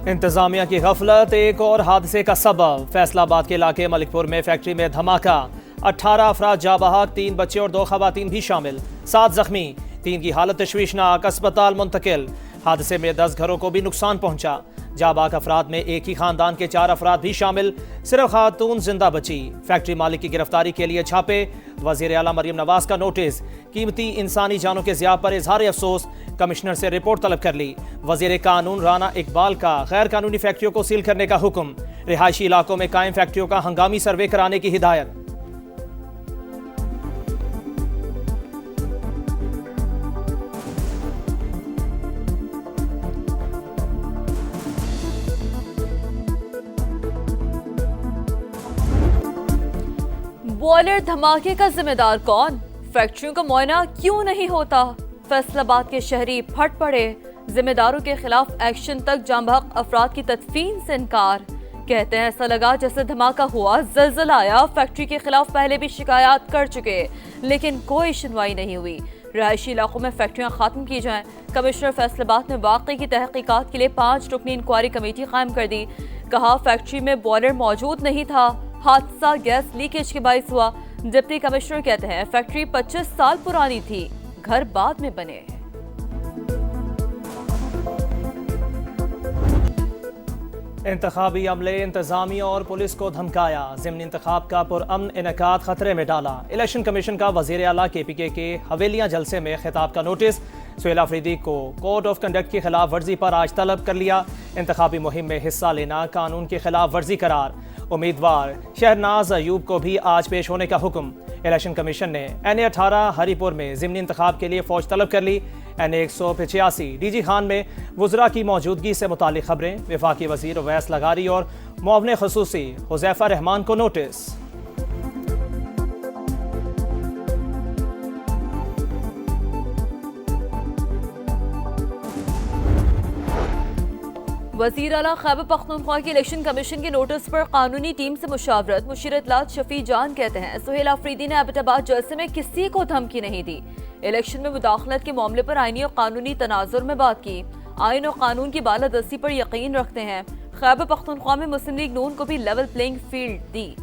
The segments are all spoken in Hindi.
इंतजामिया की गफलत एक और हादसे का सबब। फैसलाबाद के इलाके मलिकपुर में फैक्ट्री में धमाका, 18 अफराद जाँ बहक, 3 बच्चे और 2 खवातीन भी शामिल, 7 जख्मी, 3 की हालत तशवीशनाक, अस्पताल मुंतकिल। हादसे में 10 घरों को भी नुकसान पहुंचा। जाँ बहक अफराद में एक ही खानदान के 4 अफराद भी शामिल, सिर्फ खातून जिंदा बची। फैक्ट्री मालिक की गिरफ्तारी के लिए छापे। वजीर आला मरियम नवाज का नोटिस, कीमती इंसानी जानों के ज़िया पर इजहार अफसोस, कमिश्नर से रिपोर्ट तलब कर ली। वजीर कानून राना इकबाल का गैर कानूनी फैक्ट्रियों को सील करने का हुक्म, रिहायशी इलाकों में कायम फैक्ट्रियों का हंगामी सर्वे कराने की हिदायत। बॉयलर धमाके का जिम्मेदार कौन? फैक्ट्रियों का मुआयना क्यों नहीं होता? फैसलाबाद के शहरी फट पड़े, जिम्मेदारों के खिलाफ एक्शन तक। जाँ बहक अफराद की तदफीन से इनकार। कहते हैं ऐसा लगा जैसे धमाका हुआ, ज़लज़ला आया। फैक्ट्री के खिलाफ पहले भी शिकायत कर चुके, लेकिन कोई सुनवाई नहीं हुई। रहायशी इलाकों में फैक्ट्रियां खत्म की जाएं। कमिश्नर फैसलाबाद ने वाकई की तहकीकात के लिए 5 रुकनी इंक्वायरी कमेटी कायम कर दी। कहा फैक्ट्री में बॉयलर मौजूद नहीं था, हादसा गैस लीकेज के बायस हुआ। डिप्टी कमिश्नर कहते हैं फैक्ट्री 25 साल पुरानी थी, घर बाद में बने। इंतखाबी अमले, इंतजामिया और पुलिस को धमकाया, ज़िमनी इंतखाब का पुरअमन इनेकाद खतरे में डाला। इलेक्शन कमीशन का वज़ीर आला KPK के हवेलियां जलसे में खिताब का नोटिस। सुहेल अफरीदी को कोड ऑफ कंडक्ट की खिलाफ वर्जी पर आज तलब कर लिया। इंतखाबी मुहिम में हिस्सा लेना कानून की खिलाफ वर्जी करार। उम्मीदवार शहरनाज अयूब को भी आज पेश होने का हुक्म। इलेक्शन कमीशन ने NA-18 हरीपुर में ज़िमनी इंतखाब के लिए फौज तलब कर ली। NA-185 DG खान में वुज़रा की मौजूदगी से मुतालिक खबरें। वफाकी वज़ीर उवैस लगारी और मुआवने ख़ुसूसी हुज़ैफ़ा रहमान को नोटिस। वज़ीर आला खैबर पख्तूनख्वा के इलेक्शन कमीशन के नोटिस पर कानूनी टीम से मुशावरत। मुशीर इत्तलात शफी जान कहते हैं सुहेल अफरीदी ने एबटाबाद जलसे में किसी को धमकी नहीं दी। इलेक्शन में मुदाखलत के मामले पर आईनी और कानूनी तनाजुर में बात की। आइन और कानून की बालादस्ती पर यकीन रखते हैं। खैबर पख्तूनख्वा में मुस्लिम लीग नून को भी लेवल प्लेइंग फील्ड दी।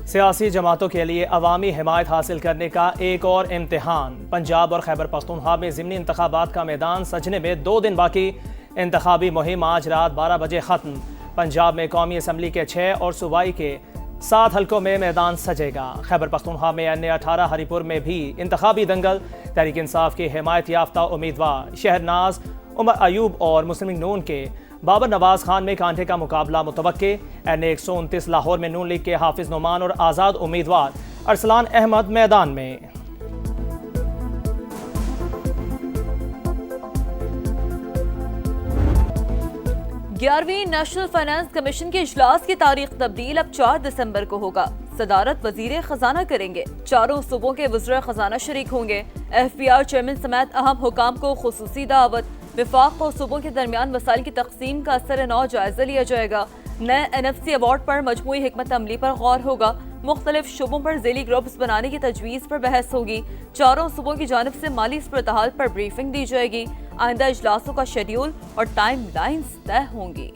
सियासी जमातों के लिए अवामी हिमायत हासिल करने का एक और इम्तिहान। पंजाब और खैबर पख्तूनख्वा में ज़िमनी इंतखाबात का मैदान सजने में 2 दिन बाकी। इंतखाबी मुहिम आज रात 12 बजे ख़त्म। पंजाब में कौमी असम्बली के 6 और सूबाई के 7 हल्कों में मैदान सजेगा। खैबर पख्तूनख्वा में NA-18 हरीपुर में भी इंतखाबी दंगल। तहरीक इंसाफ के हिमायत याफ्ता उम्मीदवार शहरनाज उमर अयूब और मुस्लिम लीग नून के बाबर नवाज खान में कांटे का मुकाबला मुतवक्के। NA-129 लाहौर में नून लीग के हाफिज नुमान और आज़ाद उम्मीदवार अरसलान अहमद मैदान में। 11वीं नेशनल फाइनेंस कमीशन के इजलास की तारीख तब्दील अब 4 दिसंबर को होगा। सदारत वजीर खजाना करेंगे। 4 सूबों के वज़ीर खजाना शरीक होंगे। FBR चेयरमैन समेत अहम हुकाम को खुसूसी दावत। विफाक और सूबों के दरमियान वसाइल की तकसीम का असर नौ जायजा लिया जाएगा। नए NFC अवार्ड पर मजमूई हिकमत अमली पर गौर होगा। मुख्तलिफ शुबों पर ज़ेली ग्रुप्स बनाने की तजवीज़ पर बहस होगी। 4 सूबों की जानिब से माली सूरत-ए-हाल पर ब्रीफिंग दी जाएगी। आइंदा इजलासों का शेड्यूल और टाइम लाइन्स तय होंगी।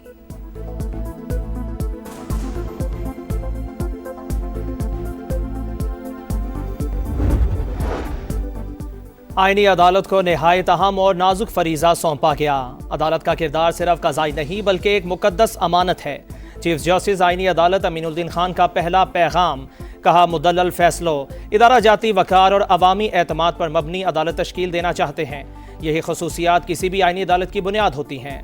आईनी अदालत को नहायत अहम और नाजुक फरीजा सौंपा गया। अदालत का किरदार सिर्फ कज़ाई नहीं बल्कि एक मुकद्दस अमानत है। चीफ जस्टिस आईनी अदालत अमीनुद्दीन खान का पहला पैगाम। कहा मुदल्लल फैसलों, इदारा जाती वकार और अवामी एतमाद पर मबनी अदालत तश्कील देना चाहते हैं। यही खसूसियात किसी भी आईनी अदालत की बुनियाद होती हैं।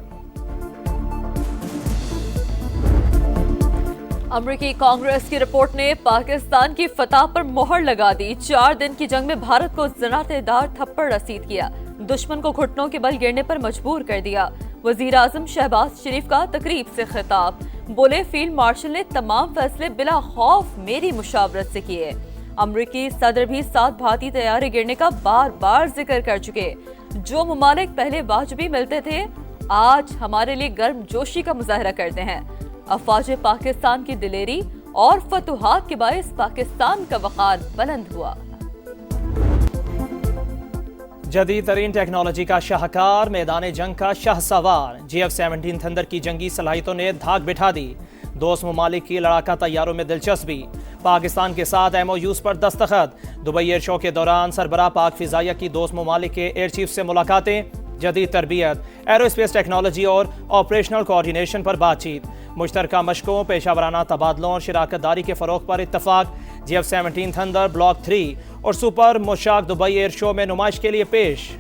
अमरीकी कांग्रेस की रिपोर्ट ने पाकिस्तान की फतह पर मोहर लगा दी। 4 दिन की जंग में भारत को ज़नातेदार थप्पड़ रसीद किया। दुश्मन को घुटनों के बल गिरने पर मजबूर कर दिया। वजीर आजम शहबाज शरीफ का तकरीब से खिताब। बोले फील्ड मार्शल ने तमाम फैसले बिला खौफ मेरी मुशावरत से किए। अमरीकी सदर भी 7 भारतीय तैयारे गिरने का बार बार जिक्र कर चुके। जो ममालिक पहले वाजबी मिलते थे आज हमारे लिए गर्म जोशी का मुजाहरा करते हैं। अफवाज पाकिस्तान की दिलेरी और फतुहात के बायस पाकिस्तान का वक़ार बुलंद हुआ। जदीद तरीन टेक्नोलॉजी का शाहकार, मैदान जंग का शाहसवार, JF-17 थंडर की जंगी सलाहियतों ने धाक बिठा दी। दोस्त ममालिक की लड़ाका तैयारों में दिलचस्पी, पाकिस्तान के साथ MOUs पर दस्तखत। दुबई एयर शो के दौरान सरबराह पाक फिजाइया की दोस्त ममालिक के एयर चीफ से मुलाकातें। जदीद तरबियत, एरोस्पेस टेक्नोलॉजी और ऑपरेशनल कोऑर्डिनेशन पर बातचीत। मुश्तरका मशकों, पेशावराना तबादलों और शराकतदारी के फ़रोग पर इत्तफाक। JF-17 थंडर ब्लॉक 3 और सुपर मोशाक दुबई एयर शो में नुमाइश के लिए पेश।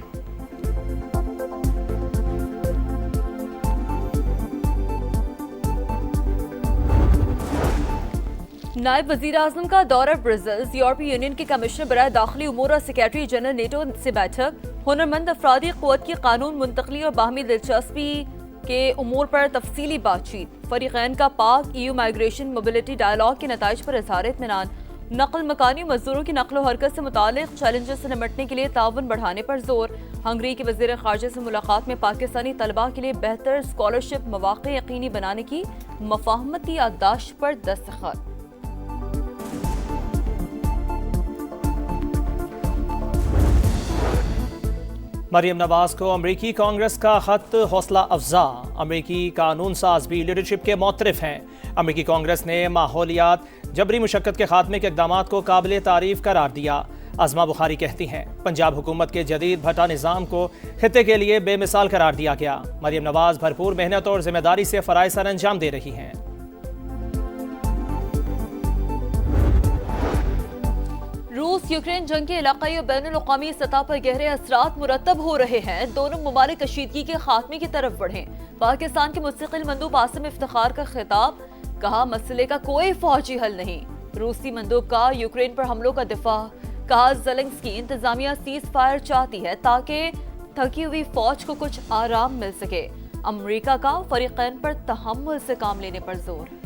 नायब वजीर आजम का दौरा ब्रसेल्स, यूरोपीय यूनियन के कमिश्नर बराए दाखिली उमूर और सेक्रेटरी जनरल नेटो से बैठक। हुनरमंद अफरादी क़ुव्वत की कानून मुंतकली और बाहमी दिलचस्पी के उमूर पर तफसीली बातचीत। फरीक़ैन का पाक EU माइग्रेशन मोबिलिटी डायलॉग के नताइज पर इज़हार इत्मीनान। नकल मकानी मजदूरों की नकलो हरकत से मुतालिक चैलेंजेस से निपटने के लिए ताउन बढ़ाने पर जोर। हंगरी के वज़ीर ख़ारजा से मुलाकात में पाकिस्तानी तलबा के लिए बेहतर स्कॉलरशिप मौक़े यकीनी बनाने की मफाहमती याददाश्त पर दस्तखत। मरियम नवाज को अमरीकी कांग्रेस का खत हौसला अफजा। अमरीकी कानून साज भी लीडरशिप के मौतरफ हैं। अमरीकी कांग्रेस ने माहौलियात, जबरी मुशक्कत के खात्मे के इक़दाम को काबिल तारीफ करार दिया। अज़मा बुखारी कहती हैं, पंजाब हुकूमत के जदीद भट्टा निज़ाम को खित्ते के लिए बेमिसाल करार दिया गया। मरियम नवाज भरपूर मेहनत और जिम्मेदारी से फ़राइज़ सर अंजाम दे रही हैं। रूस यूक्रेन जंग के इलाक़ाई और बैनुल-अक़वामी सतह पर गहरे असरात मुरतब हो रहे हैं। दोनों ममालिक कशीदगी के खात्मे की तरफ बढ़ें। पाकिस्तान के मुस्तकिल मंदूब आसिम इफ्तिखार का खिताब, कहा मसले का कोई फौजी हल नहीं। रूसी मंदूब का यूक्रेन पर हमलों का दिफा, कहा ज़ेलेंस्की इंतजामिया सीज फायर चाहती है ताकि थकी हुई फौज को कुछ आराम मिल सके। अमरीका का फरीक़ैन पर तहम्मुल से काम लेने पर जोर।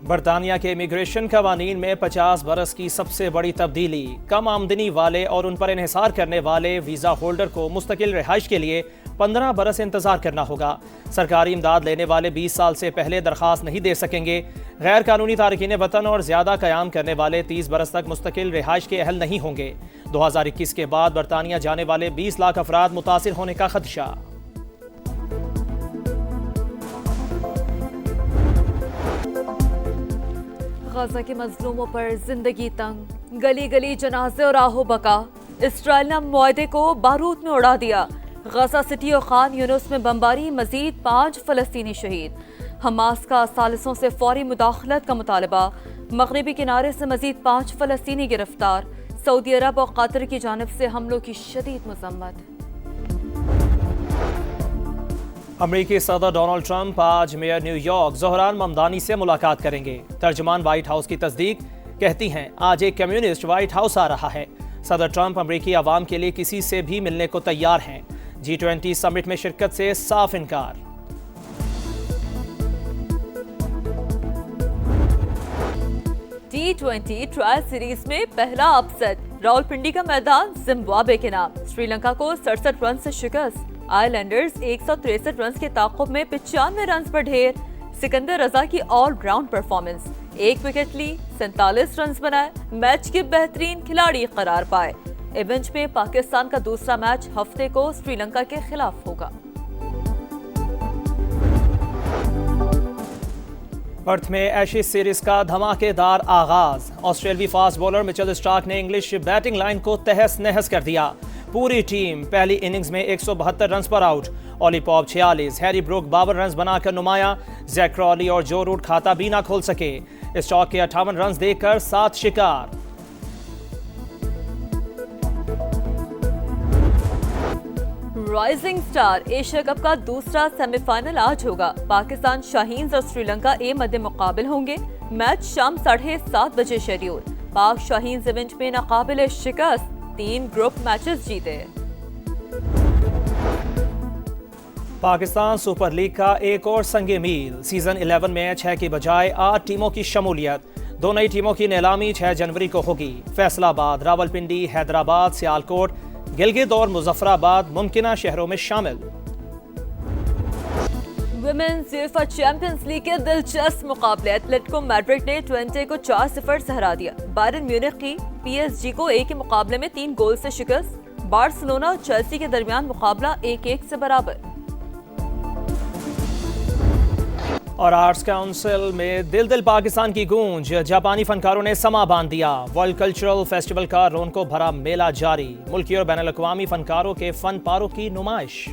बरतानिया के इमिग्रेशन कवानीन में 50 बरस की सबसे बड़ी तब्दीली। कम आमदनी वाले और उन पर इन्हिसार करने वाले वीज़ा होल्डर को मुस्तकिल रिहाइश के लिए 15 बरस इंतजार करना होगा। सरकारी इमदाद लेने वाले 20 साल से पहले दरख्वास्त नहीं दे सकेंगे। गैर कानूनी तारकीन वतन और ज़्यादा क़याम करने वाले 30 बरस तक मुस्तकिल रिहाइश के अहल नहीं होंगे। 2021 के बाद बरतानिया जाने वाले 20 लाख अफराद मुतासिर होने का खदशा। गजा के मजलूमों पर जिंदगी तंग, गली गली जनाजे और आहो बका। इसराइल ने मुआहदे को बारूद में उड़ा दिया। गजा सिटी और खान यूनुस में बमबारी, मजीद 5 फ़लस्तीनी शहीद। हमास का सालिसों से फौरी मुदाखलत का मुतालबा। मगरबी किनारे से मजीद 5 फ़लस्तीनी गिरफ्तार। सऊदी अरब और कतर की जानिब से हमलों की शदीद मजम्मत। अमरीकी सदर डोनाल्ड ट्रंप आज मेयर न्यूयॉर्क ज़ोहरान ममदानी से मुलाकात करेंगे। तर्जमान व्हाइट हाउस की तस्दीक, कहती हैं आज एक कम्युनिस्ट व्हाइट हाउस आ रहा है। सदर ट्रंप अमरीकी आवाम के लिए किसी से भी मिलने को तैयार हैं। G20 समिट में शिरकत से साफ इनकार। T20 ट्रायल सीरीज में पहला अपसेट, रावलपिंडी का मैदान जिम्बाब्वे के नाम। श्रीलंका को 67 रन से शिकस्त। आइलैंडर्स 163 रन के ताक़ुब में 95 रन पर ढेर। सिकंदर रजा की ऑल राउंड परफॉर्मेंस, 1 विकेट ली, 47 रन बनाए, मैच के बेहतरीन खिलाड़ी करार पाए। इवेंट में पाकिस्तान का दूसरा मैच हफ्ते को श्रीलंका के खिलाफ होगा। पर्थ में एशेज सीरीज का धमाकेदार आगाज। ऑस्ट्रेलियाई फास्ट बॉलर मिचेल स्टार्क ने इंग्लिश बैटिंग लाइन को तहस नहस कर दिया। पूरी टीम पहली इनिंग्स में 172 रन पर out. Ollie Pope 46, Harry Brook 52 run बनाकर नुमाया। जैक क्रॉली और जो रूट खाता भी ना खोल सके। स्टॉक के 58 रन देकर 7 शिकार। राइजिंग स्टार एशिया कप का दूसरा सेमीफाइनल आज होगा। पाकिस्तान शाहीन्स और श्रीलंका ए मध्य मुकाबिल होंगे। मैच शाम 7:30 बजे शेड्यूल। पाक शाहीन्स इवेंट में नाकाबिल शिकस्त 3 ग्रुप मैचेस जीते। पाकिस्तान सुपर लीग का एक और संगे मील। सीजन 11 में 6 की बजाय 8 टीमों की शमूलियत। 2 नई टीमों की नीलामी 6 जनवरी को होगी। फैसलाबाद, रावलपिंडी, हैदराबाद, सियालकोट, गिलगित और मुजफ्फराबाद मुमकिना शहरों में शामिल। वुमेन्स यूएफए चैंपियंस लीग के दिलचस्प मुकाबले एटलेटिको मैड्रिड ने 20 को 4-0 से हरा दिया। बायरन म्यूनिख की पीएसजी को एक ही मुकाबले में 3 गोल से शिकस्त। बार्सिलोना और चेल्सी के दरमियान मुकाबला 1-1 से बराबर। और आर्ट्स काउंसिल में दिल दिल पाकिस्तान की गूंज, जापानी फनकारों ने समा बांध दिया। वर्ल्ड कल्चरल फेस्टिवल का रौनको भरा मेला जारी, मुल्की और बैनुल अक़वामी फनकारों के फन पारों की नुमाइश।